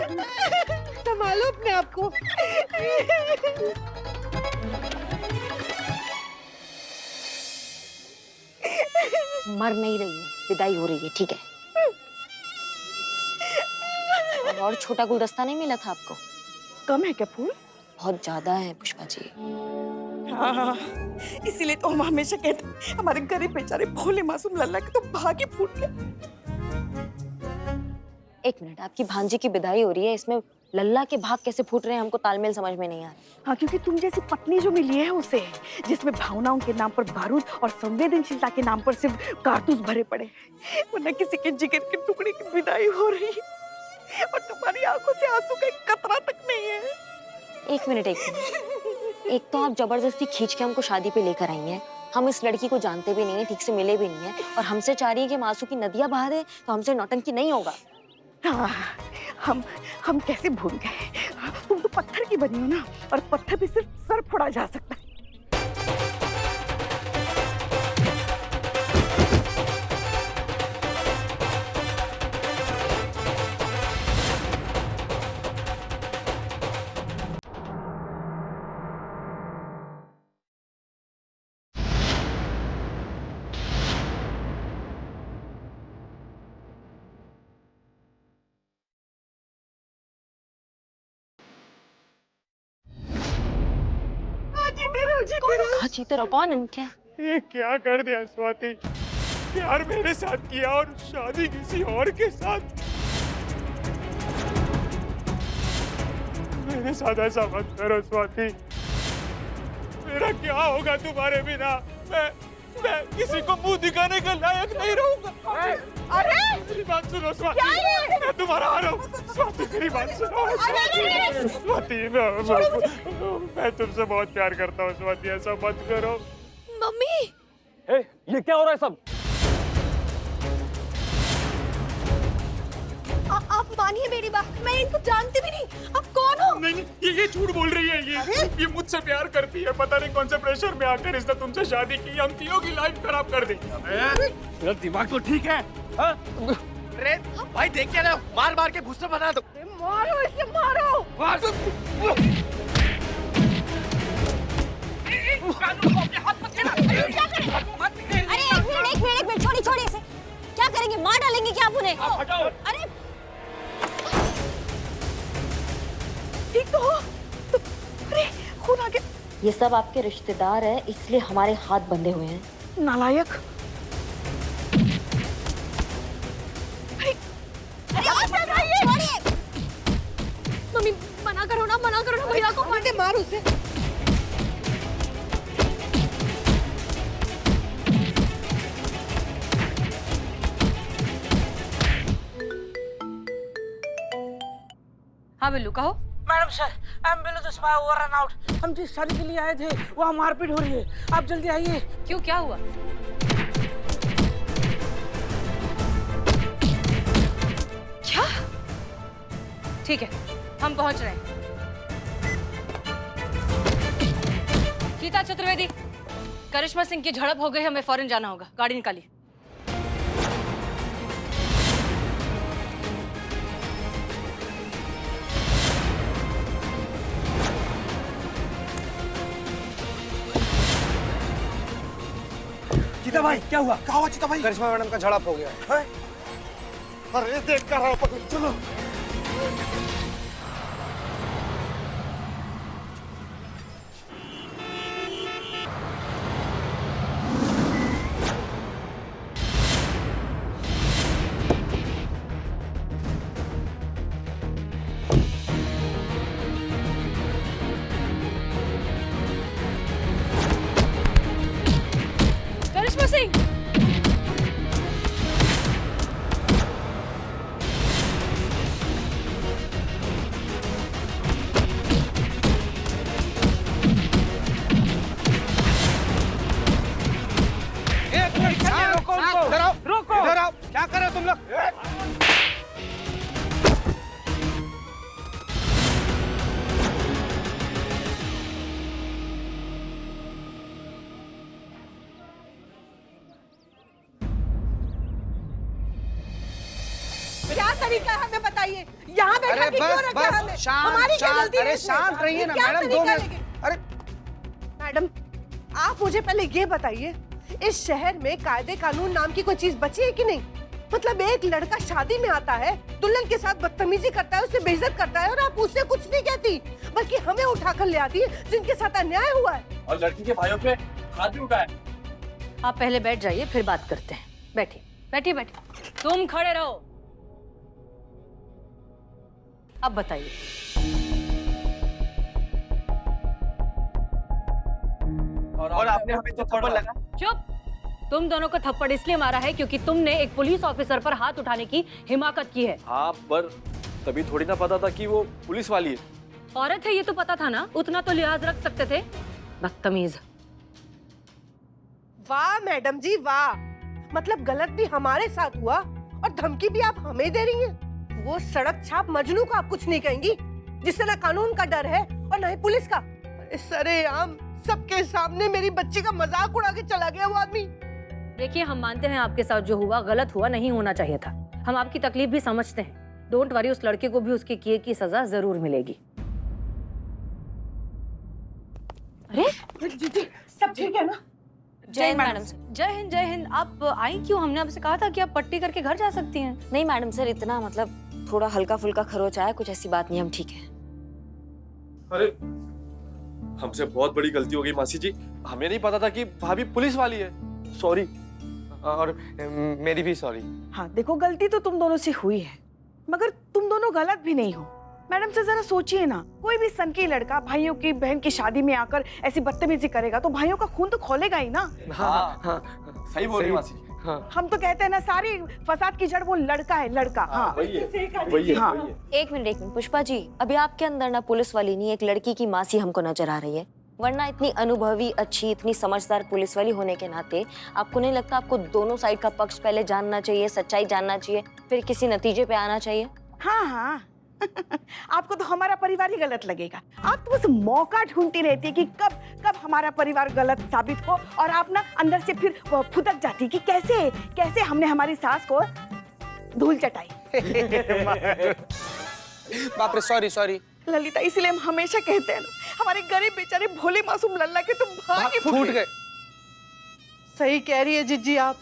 संभालो अपने आप को। मर नहीं रही है, विदाई हो रही है, ठीक है। और छोटा गुलदस्ता नहीं मिला था आपको? कम है क्या फूल? बहुत ज्यादा है पुष्पा जी। हाँ, इसीलिए तो हम हमेशा कहते हैं, हमारे गरीब बेचारे भोले मासूम लल्ला के तो भाग्य फूट गए। एक मिनट, आपकी भांजी की विदाई हो रही है, इसमें लल्ला के भाग कैसे फूट रहे हैं, हमको तालमेल समझ में नहीं आ रहा। हाँ, क्योंकि तुम जैसी पत्नी जो मिली है उसे, जिसमें भावनाओं के नाम पर बारूद और संवेदनशीलता के नाम पर सिर्फ कारतूस भरे पड़े हैं, वरना किसी के जिगर के टुकड़े की विदाई हो रही है और तुम्हारी आंखों से आंसू का एक कतरा तक नहीं है। एक मिनट, एक मिनट। एक तो आप जबरदस्ती खींच के हमको शादी पे लेकर आई हैं, हम इस लड़की को जानते भी नहीं है, ठीक से मिले भी नहीं है, और हमसे चाह रही है कि हम आंसू की नदियां बहा दे, तो हमसे नौटंकी नहीं होगा। हाँ, हम कैसे भूल गए, तुम तो पत्थर की बनी हो ना, और पत्थर पे सिर्फ सर फोड़ा जा सकता है। हाँ जीते रहो, कौन है क्या? ये क्या कर दिया स्वाति? प्यार मेरे साथ किया और शादी किसी और के साथ। मेरे साथ ऐसा मत करो स्वाति। मेरा क्या होगा तुम्हारे बिना? मैं किसी को मुंह दिखाने का लायक नहीं रहूंगा। अरे मेरी बात सुनो स्वाति, मैं तुम्हारा हारा हूँ। स्वाति मेरी बात सुनो। स्वाति मैं तुमसे बहुत प्यार करता हूँ स्वाति, ऐसा मत करो। मम्मी! ये क्या हो रहा है सब? आप मानिए मेरी बात, मैं इनको जानती भी नहीं। आप कौन हो? नहीं, ये झूठ बोल रही है। ये मुझसे प्यार करती है। पता नहीं कौन से प्रेशर में आकर इसने तुमसे शादी की। हम तीनों की लाइफ खराब कर दी। मेरा दिमाग तो ठीक है। हाँ? अरे भाई देख क्या रहे हो? मार मार के भूसा बना दो। मारो इसे, मारो। अरे एक मिनट, छोड़िए इसे। क्या करेंगे, मार डालेंगे क्या आप उन्हें? अरे ठीक तो हो? अरे खून आ गया। ये सब आपके रिश्तेदार हैं, इसलिए हमारे हाथ बंधे हुए हैं। नालायक। छोड़िए। मम्मी मना करो ना भैया को। मार उसे। हाँ बिल्लू कहो। Madam sir, ambulance spy over and out. हम जिस शादी के लिए आए थे वहाँ मारपीट हो रही है, आप जल्दी आइए। क्यों, क्या हुआ? क्या? ठीक है, हम पहुंच रहे हैं। गीता चतुर्वेदी, करिश्मा सिंह की झड़प हो गई, हमें फौरन जाना होगा। गाड़ी निकालिए। चीता भाई क्या हुआ? कहाँ हुआ चीता भाई? करिश्मा मैडम का झड़प हो गया है। अरे देख कर रहा हूँ, चलो। करिश्मा सिंह! तरीका है हमें बताइए। यहाँ बैठा अरे के क्यों बस रखा है बस हमें? शांत हमारी क्या शांत, गलती है अरे इसमें? शांत रहिए ना क्या मैडम, 2 तरीका मिनट। लेंगे? अरे मैडम, आप मुझे पहले ये बताइए, इस शहर में कायदे कानून नाम की कोई चीज बची है कि नहीं? मतलब एक लड़का शादी में आता है, दुल्हन के साथ बदतमीजी करता है, उसे बेइज्जत करता है और आप उससे कुछ नहीं कहती, बल्कि हमें उठाकर ले आती है जिनके साथ अन्याय हुआ है। और लड़की के भाइयों पे हाथ भी उठाए। आप पहले बैठ जाइए, फिर बात करते हैं। बैठिए बैठिए बैठिए। तुम खड़े रहो। अब बताइए। और आपने हमें तो थप्पड़ लगा। चुप। तुम दोनों को थप्पड़ इसलिए मारा है क्योंकि तुमने एक पुलिस ऑफिसर पर हाथ उठाने की हिमाकत की है। हाँ, पर तभी थोड़ी ना पता था कि वो पुलिस वाली है। औरत है ये तो पता था ना, उतना तो लिहाज रख सकते थे। बदतमीज। वाह मैडम जी वाह, मतलब गलत भी हमारे साथ हुआ और धमकी भी आप हमें दे रही हैं। वो सड़क छाप मजनू को आप कुछ नहीं कहेंगी, जिससे ना कानून का डर है और ना ही पुलिस का। अरे सरेआम सबके सामने मेरी बच्ची का मजाक उड़ा के चला गया वो आदमी। देखिए, हम मानते हैं आपके साथ जो हुआ गलत हुआ, नहीं होना चाहिए था। हम आपकी तकलीफ भी समझते हैं। डोंट वरी, उस लड़के को भी उसके किए की सजा जरूर मिलेगी। अरे जी सब ठीक है ना? जय हिंद मैडम सर। जय हिंद जय हिंद। आप आई क्यों? हमने आपसे कहा था कि आप पट्टी करके घर जा सकती हैं। नहीं मैडम सर, इतना मतलब थोड़ा हल्का फुल्का खरोच आया, कुछ ऐसी बात नहीं, हम ठीक है। अरे हमसे बहुत बड़ी गलती हो गई मासी जी, हमें नहीं पता था कि भाभी पुलिस वाली है। सॉरी। और मेरी भी सॉरी। हाँ देखो, गलती तो तुम दोनों से हुई है, मगर तुम दोनों गलत भी नहीं हो। मैडम से जरा सोचिए ना, कोई भी सनकी लड़का भाइयों की बहन की शादी में आकर ऐसी बदतमीजी करेगा तो भाइयों का खून तो खोलेगा ही ना। हाँ हाँ, सही बोल रही मासी जी। हाँ हम तो कहते हैं ना, सारी फसाद की जड़ वो लड़का है, लड़का। हाँ वही है। हाँ। एक मिनट पुष्पा जी, अभी आपके अंदर ना पुलिस वाली नहीं, एक लड़की की मासी हमको नजर आ रही है। वरना इतनी अनुभवी, अच्छी, इतनी समझदार पुलिस वाली होने के नाते आपको नहीं लगता आपको दोनों साइड का पक्ष पहले जानना चाहिए, सच्चाई जानना चाहिए, फिर किसी नतीजे पे आना चाहिए? हाँ हाँ आपको तो हमारा परिवार ही गलत लगेगा। आप तो बस मौका ढूंढती रहती है कि कब कब हमारा परिवार गलत साबित हो, और आप ना अंदर से फिर फुदक जाती कि कैसे कैसे हमने हमारी सास को धूल चटाई। बाप रे, सॉरी सॉरी। ललिता, इसलिए हम हमेशा कहते हैं ना, हमारे गरीब बेचारे भोले मासूम लल्ला के तो भाग ही फूट गए। सही कह रही है जिज्जी आप।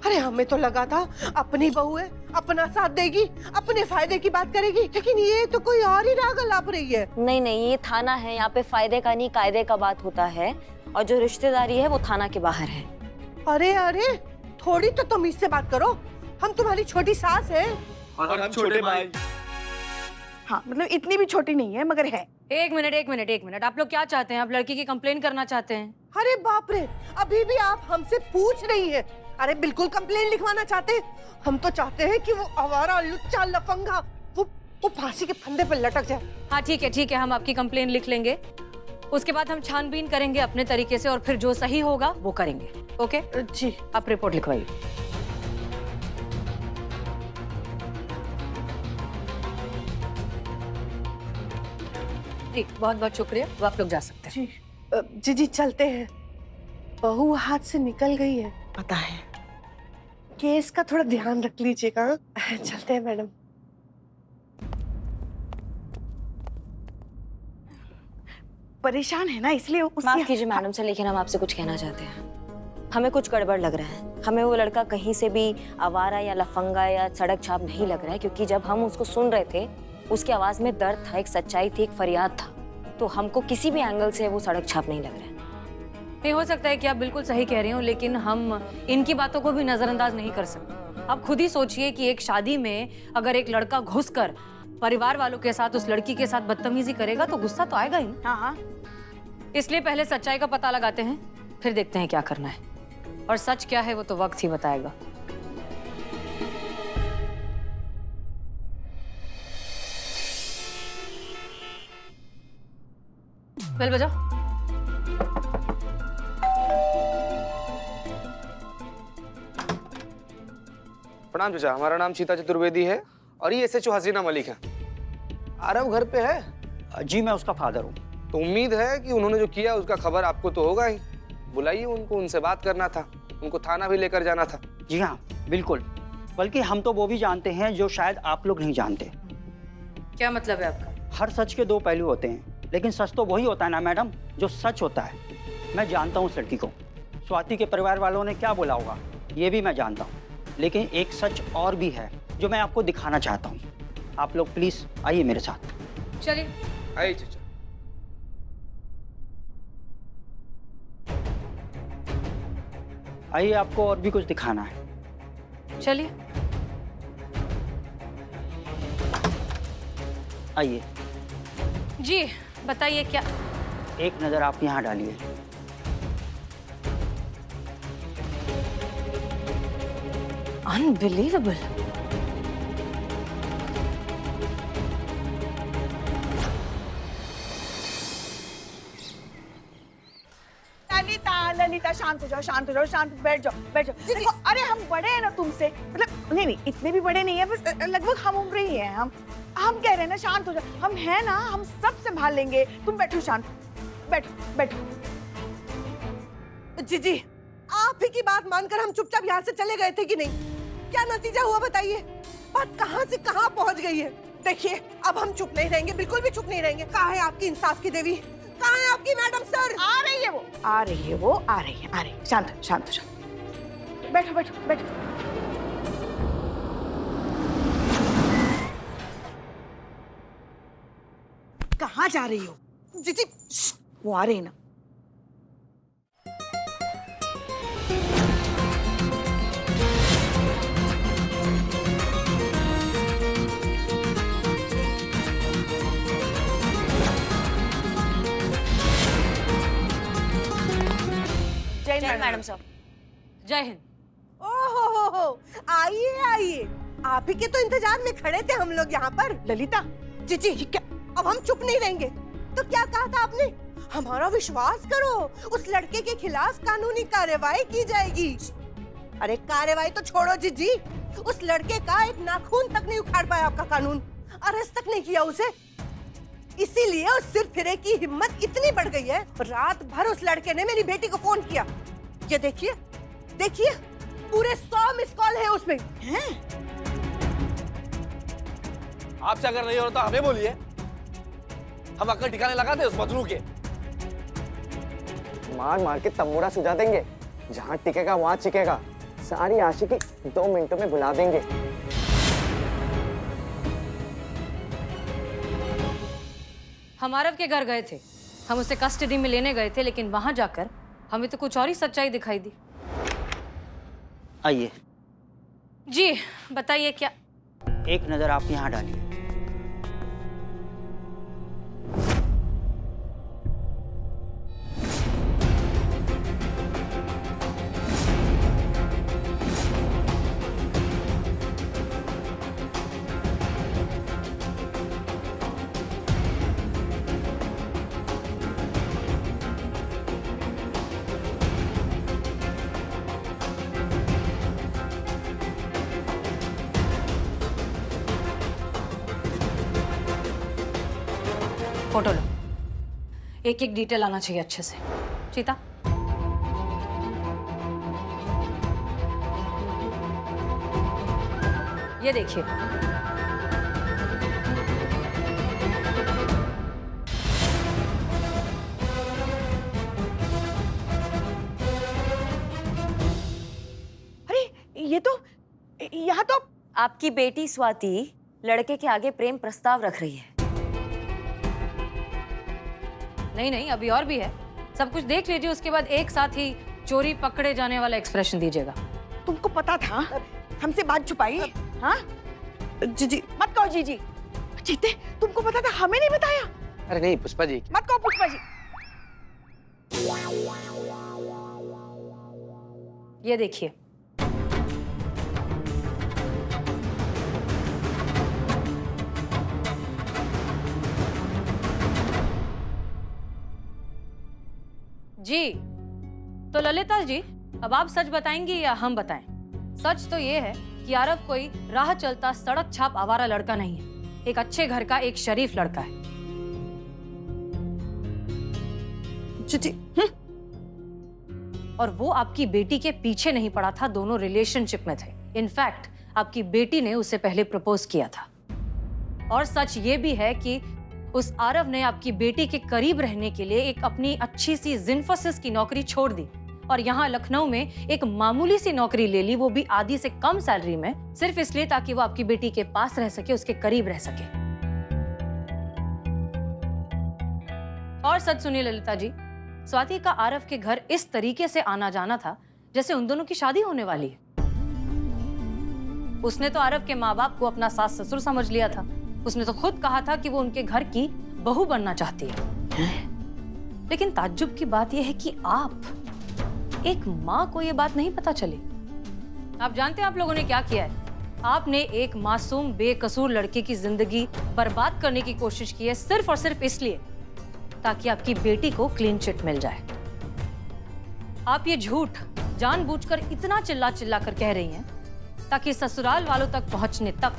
अरे हमें तो लगा था अपनी बहू है, अपना साथ देगी, अपने फायदे की बात करेगी, लेकिन ये तो कोई और ही राग अलाप रही है। नहीं नहीं, ये थाना है, यहाँ पे फायदे का नहीं कायदे का बात होता है, और जो रिश्तेदारी है वो थाना के बाहर है। अरे अरे, थोड़ी तो तमीज से बात करो, हम तुम्हारी छोटी सास हैं। और हम छोटे भाई। हाँ मतलब इतनी भी छोटी नहीं है, मगर है। एक मिनट। आप लोग क्या चाहते हैं? आप लड़की की कंप्लेन करना चाहते हैं? अरे बाप रे, अभी भी आप हमसे पूछ रही हैं? अरे बिल्कुल कंप्लेन लिखवाना चाहते हैं। हम तो चाहते हैं कि वो आवारा लुच्चा लफंगा वो फांसी के फंदे पर लटक जाए। हाँ ठीक है, हम आपकी कंप्लेन लिख लेंगे। उसके बाद हम छानबीन करेंगे अपने तरीके से, और फिर जो सही होगा वो करेंगे। ओके जी। आप रिपोर्ट लिखवाइए। जी बहुत बहुत शुक्रिया, अब आप लोग जा सकते हैं। जी जी चलते हैं। बहू हाथ से निकल गई है। पता है। केस का थोड़ा ध्यान रख लीजिएगा। चलते हैं मैडम। परेशान है ना, इसलिए माफ कीजिए मैडम से, लेकिन हम आपसे कुछ कहना चाहते हैं। हमें कुछ गड़बड़ लग रहा है। हमें वो लड़का कहीं से भी आवारा या लफंगा या सड़क छाप नहीं लग रहा है, क्योंकि जब हम उसको सुन रहे थे उसकी आवाज में दर्द था, एक सच्चाई थी, एक फरियाद था। तो हमको किसी भी एंगल से वो सड़क छाप नहीं लग रहा है। नहीं, हो सकता है कि आप बिल्कुल सही कह रही हो, लेकिन हम इनकी बातों को भी नजरअंदाज नहीं कर सकते। आप खुद ही सोचिए कि एक शादी में अगर एक लड़का घुसकर परिवार वालों के साथ उस लड़की के साथ बदतमीजी करेगा तो गुस्सा तो आएगा ही। हाँ हाँ, इसलिए पहले सच्चाई का पता लगाते हैं, फिर देखते हैं क्या करना है। और सच क्या है वो तो वक्त ही बताएगा। बेल बजाओ। प्रणाम चाचा, हमारा नाम सीता चतुर्वेदी है और ये SHO हसीना मलिक है। आरव घर पे है? जी मैं उसका फादर हूँ। तो उम्मीद है कि उन्होंने जो किया उसका खबर आपको तो होगा ही। बुलाइए उनको, उनसे बात करना था, उनको थाना भी लेकर जाना था। जी हाँ बिल्कुल। बल्कि हम तो वो भी जानते हैं जो शायद आप लोग नहीं जानते। क्या मतलब है आपका? हर सच के दो पहलू होते हैं, लेकिन सच तो वही होता है ना मैडम जो सच होता है। मैं जानता हूँ उस लड़की को, स्वाति के परिवार वालों ने क्या बोला होगा ये भी मैं जानता हूँ, लेकिन एक सच और भी है जो मैं आपको दिखाना चाहता हूँ। आप लोग प्लीज आइए मेरे साथ। चलिए। आइए चाचा। आइए, आपको और भी कुछ दिखाना है। चलिए। आइए, जी बताइए क्या? एक नजर आप यहाँ डालिए। अनबिलीवेबल। ललिता ललिता शांत हो जाओ, शांत हो जाओ, शांत, बैठ जाओ, बैठ जाओ। देखो, अरे हम बड़े हैं ना तुमसे, मतलब नहीं नहीं इतने भी बड़े नहीं है, बस लगभग हम उम्र ही हैं। हम कह रहे हैं ना शांत हो जाओ, हम हैं ना, हम सब संभाल लेंगे। तुम बैठो शांत, बैठो बैठो। जीजी, आप ही की बात मानकर हम चुपचाप यहाँ से चले गए थे कि नहीं? क्या नतीजा हुआ बताइए? बात कहाँ से कहाँ पहुँच गई है। देखिए, अब हम चुप नहीं रहेंगे, बिल्कुल भी चुप नहीं रहेंगे। कहाँ है आपकी इंसाफ की देवी? कहाँ है आपकी मैडम सर? आ रही है वो, आ रही है वो, आ रही है, आ रही है। शांत शांत शांत, बैठो बैठो बैठो। कहाँ जा रही हो? जीजी, वो आ रही है ना। जय मैडम साहब। जय हिंद। ओहो, आइए आइए। आप ही के तो इंतजार में खड़े थे हम लोग यहाँ पर। ललिता, जीजी, क्या अब हम चुप नहीं रहेंगे? तो क्या कहा था आपने? हमारा विश्वास करो, उस लड़के के खिलाफ कानूनी कार्रवाई की जाएगी। अरे कार्रवाई तो छोड़ो जीजी, उस लड़के का एक नाखून तक नहीं उखाड़ पाया आपका कानून, अरेस्ट तक नहीं किया उसे। इसीलिए उस सिर फिरे की हिम्मत इतनी बढ़ गई है, रात भर उस लड़के ने मेरी बेटी को फोन किया। ये देखिए देखिए, पूरे 100 मिस कॉल है उसमें। हैं? आपसे अगर नहीं हो रहा तो हमें बोलिए, हम अक्ल ठिकाने लगा दे उस मजनू के। मार मार के तंबूरा सुझा देंगे, जहाँ टिकेगा वहाँ चिकेगा। सारी आशिकी 2 मिनटों में भुला देंगे। हम आरव के घर गए थे, हम उसे कस्टडी में लेने गए थे, लेकिन वहां जाकर हमें तो कुछ और ही सच्चाई दिखाई दी। आइए, जी बताइए क्या? एक नजर आप यहाँ डालिए। फोटो लो, एक एक डिटेल आना चाहिए अच्छे से। चीता, ये देखिए, अरे ये तो, यहाँ तो आपकी बेटी स्वाति लड़के के आगे प्रेम प्रस्ताव रख रही है। नहीं नहीं, अभी और भी है। सब कुछ देख लीजिए, उसके बाद एक साथ ही चोरी पकड़े जाने वाला एक्सप्रेशन दीजिएगा। तुमको पता था हमसे बात छुपाई? हाँ जीजी, मत कहो जीजी। जीते, तुमको पता था, हमें नहीं बताया? अरे नहीं पुष्पा जी, मत कहो पुष्पा जी। ये देखिए, जी तो ललिता जी, अब आप सच बताएंगी या हम बताएं? सच तो ये है कि आरव कोई राह चलता सड़क छाप आवारा लड़का नहीं है, एक अच्छे घर का एक शरीफ लड़का है। जीजी, और वो आपकी बेटी के पीछे नहीं पड़ा था, दोनों रिलेशनशिप में थे। इनफैक्ट आपकी बेटी ने उससे पहले प्रपोज किया था। और सच ये भी है कि उस आरव ने आपकी बेटी के करीब रहने के लिए एक अपनी अच्छी सी जिन्फोसिस की नौकरी छोड़ दी और यहाँ लखनऊ में एक मामूली सी नौकरी ले ली, वो भी आधी से कम सैलरी में, सिर्फ इसलिए ताकि वो आपकी बेटी के पास रह सके, उसके करीब रह सके। और सच सुनिए ललिता जी, स्वाति का आरव के घर इस तरीके से आना जाना था जैसे उन दोनों की शादी होने वाली है। उसने तो आरव के माँ बाप को अपना सास ससुर समझ लिया था। उसने तो खुद कहा था कि वो उनके घर की बहू बनना चाहती है। लेकिन ताज्जुब की बात यह है कि आप, एक माँ को यह बात नहीं पता चली। आप जानते हैं आप लोगों ने क्या किया है? आपने एक मासूम बेकसूर लड़के की जिंदगी बर्बाद करने की कोशिश की है, सिर्फ और सिर्फ इसलिए ताकि आपकी बेटी को क्लीन चिट मिल जाए। आप ये झूठ जानबूझकर इतना चिल्ला चिल्ला कर कह रही हैं ताकि ससुराल वालों तक पहुंचने तक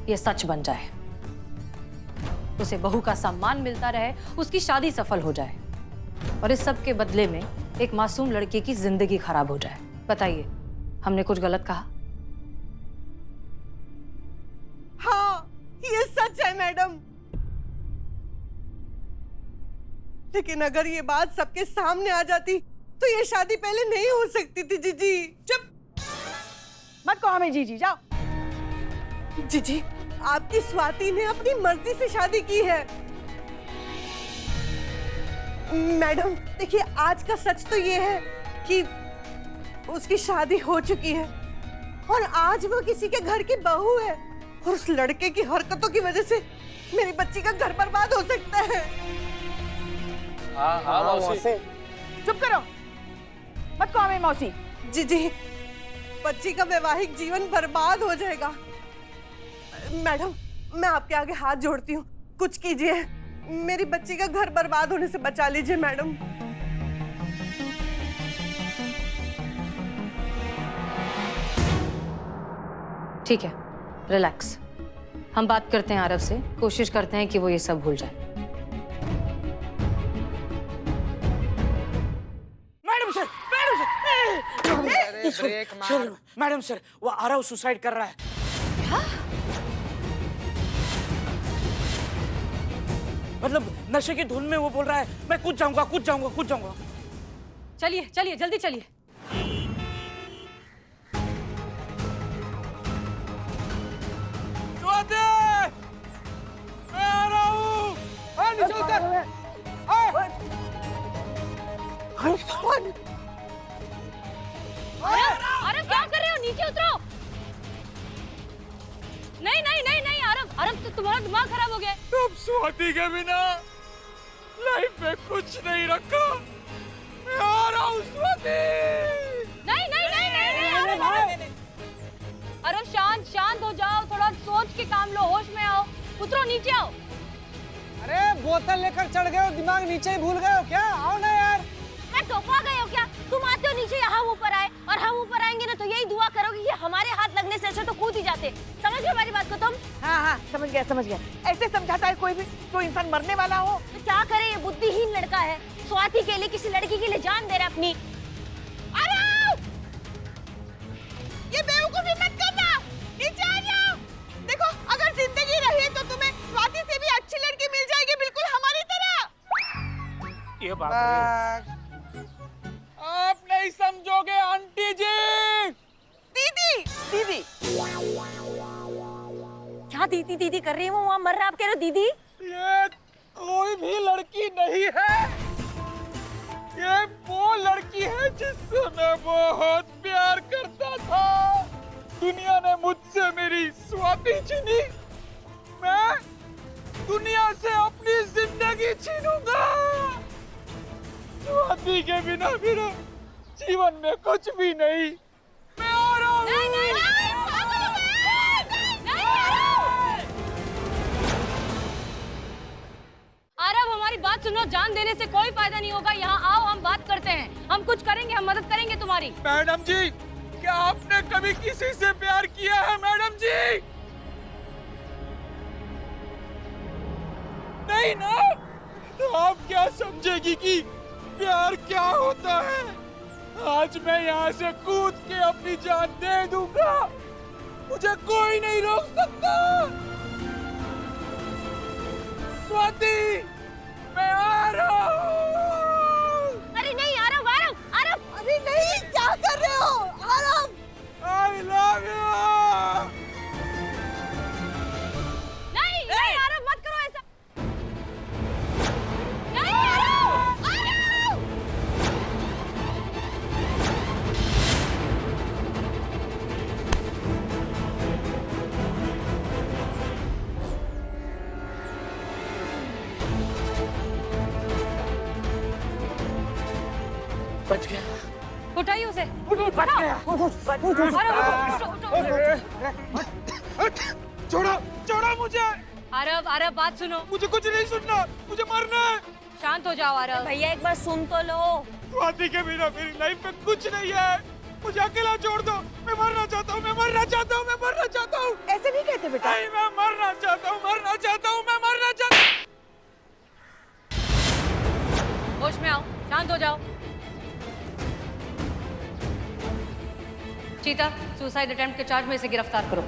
ये सच बन जाए, उसे बहू का सम्मान मिलता रहे, उसकी शादी सफल हो जाए और इस सब के बदले में एक मासूम लड़के की जिंदगी खराब हो जाए। बताइए, हमने कुछ गलत कहा? हाँ, ये सच है मैडम। लेकिन अगर ये बात सबके सामने आ जाती तो ये शादी पहले नहीं हो सकती थी। जीजी चुप मत कहो हमें जीजी, जाओ। जीजी, आपकी स्वाति ने अपनी मर्जी से शादी की है। मैडम देखिए, आज का सच तो ये है कि उसकी शादी हो चुकी है और आज वो किसी के घर की बहू है और उस लड़के की हरकतों की वजह से मेरी बच्ची का घर बर्बाद हो सकता है। हाँ मौसी। चुप करो, मत कहो हमें मौसी। जी, बच्ची का वैवाहिक जीवन बर्बाद हो जाएगा। मैडम, मैं आपके आगे हाथ जोड़ती हूँ, कुछ कीजिए, मेरी बच्ची का घर बर्बाद होने से बचा लीजिए मैडम। ठीक है, रिलैक्स। हम बात करते हैं आरव से, कोशिश करते हैं कि वो ये सब भूल जाए। मैडम सर, वो आरव सुसाइड कर रहा है। क्या? मतलब नशे की धुन में वो बोल रहा है, मैं कूद जाऊंगा कूद जाऊंगा कूद जाऊंगा। चलिए चलिए, जल्दी चलिए। मैं आ रहा हूँ। नीचे उतर। आरव क्या कर रहे हो? नीचे उतरो। नहीं नहीं नहीं नहीं आरव, आरव तो तुम्हारा दिमाग खराब हो गया है। अब स्वाति के बिना लाइफ में कुछ नहीं रखा। मैं आ रहा हूँ स्वाति। नहीं नहीं नहीं नहीं नहीं आरव, आरव शांत शांत हो जाओ, थोड़ा सोच के काम लो, होश में आओ, उतरो, नीचे आओ। अरे बोतल लेकर चढ़ गए हो, दिमाग नीचे ही भूल गए हो क्या? आओ ना यार। मैं तोपा गए हो क्या? तुम आते हो नीचे, हम ऊपर आए, और हम ऊपर आएंगे ना तो यही दुआ करोगे कि हमारे हाथ लगने से अच्छा तो कूद ही जाते। समझ गए हमारी बात को तुम? हाँ, समझ गया समझ गया। ऐसे समझाता है कोई भी जो इंसान मरने वाला हो? तो क्या करे, ये बुद्धिहीन लड़का है, स्वाति के लिए, किसी लड़की के लिए जान दे रहा अपनी। अरे ये बेवकूफी मत करना, नीचे आ जाओ। देखो, अगर जिंदगी रही तो तुम्हें स्वाति से भी अच्छी लड़की मिल जाएगी, बिल्कुल हमारी तरह। ये बात आप नहीं समझोगे आंटी जी। दीदी दीदी क्या दीदी दीदी कर रही है? वो वहाँ मर रहा, आप कह रहे हो दीदी? ये कोई भी लड़की नहीं है, ये वो लड़की है जिससे मैं बहुत प्यार करता था। दुनिया ने मुझसे मेरी स्वाति छीनी, मैं दुनिया से अपनी जिंदगी छीनूंगा। स्वाति के बिना मेरा जीवन में कुछ भी नहीं। मैं आ रहा हूँ। नहीं नहीं आरव, हमारी बात सुनो, जान देने से कोई फायदा नहीं होगा। यहाँ आओ, हम बात करते हैं, हम कुछ करेंगे, हम मदद करेंगे तुम्हारी। मैडम जी, क्या आपने कभी किसी से प्यार किया है मैडम जी? नहीं ना, तो आप क्या समझेगी कि प्यार क्या होता है? आज मैं यहाँ से कूद के अपनी जान दे दूंगा। मुझे कोई नहीं रोक सकता। स्वाति, मैं आ रहा हूँ। अरे नहीं आरव आरव आरव अरे नहीं, क्या कर रहे हो आरव? I love you। नहीं नहीं आरव मत करो ऐसा। नहीं आरव आरव बच गया। उठाइए उसे। बच गया। छोड़ो, छोड़ो मुझे। आरव आरव बात सुनो। मुझे कुछ नहीं सुनना, मुझे मरना है। शांत हो जाओ आरव। भैया एक बार सुन तो लो। स्वाति के बिना मेरी लाइफ में कुछ नहीं है। मुझे अकेला छोड़ दो। मैं मरना चाहता हूँ, मैं मरना चाहता हूँ, मैं मरना चाहता हूँ। ऐसे नहीं कहते बेटा। नहीं, मैं मरना चाहता हूँ, मरना चाहता हूँ, मैं मरना चाहता हूँ। होश में आओ, शांत हो जाओ। चीता, सुसाइड अटेम्प्ट के चार्ज में इसे गिरफ्तार करो।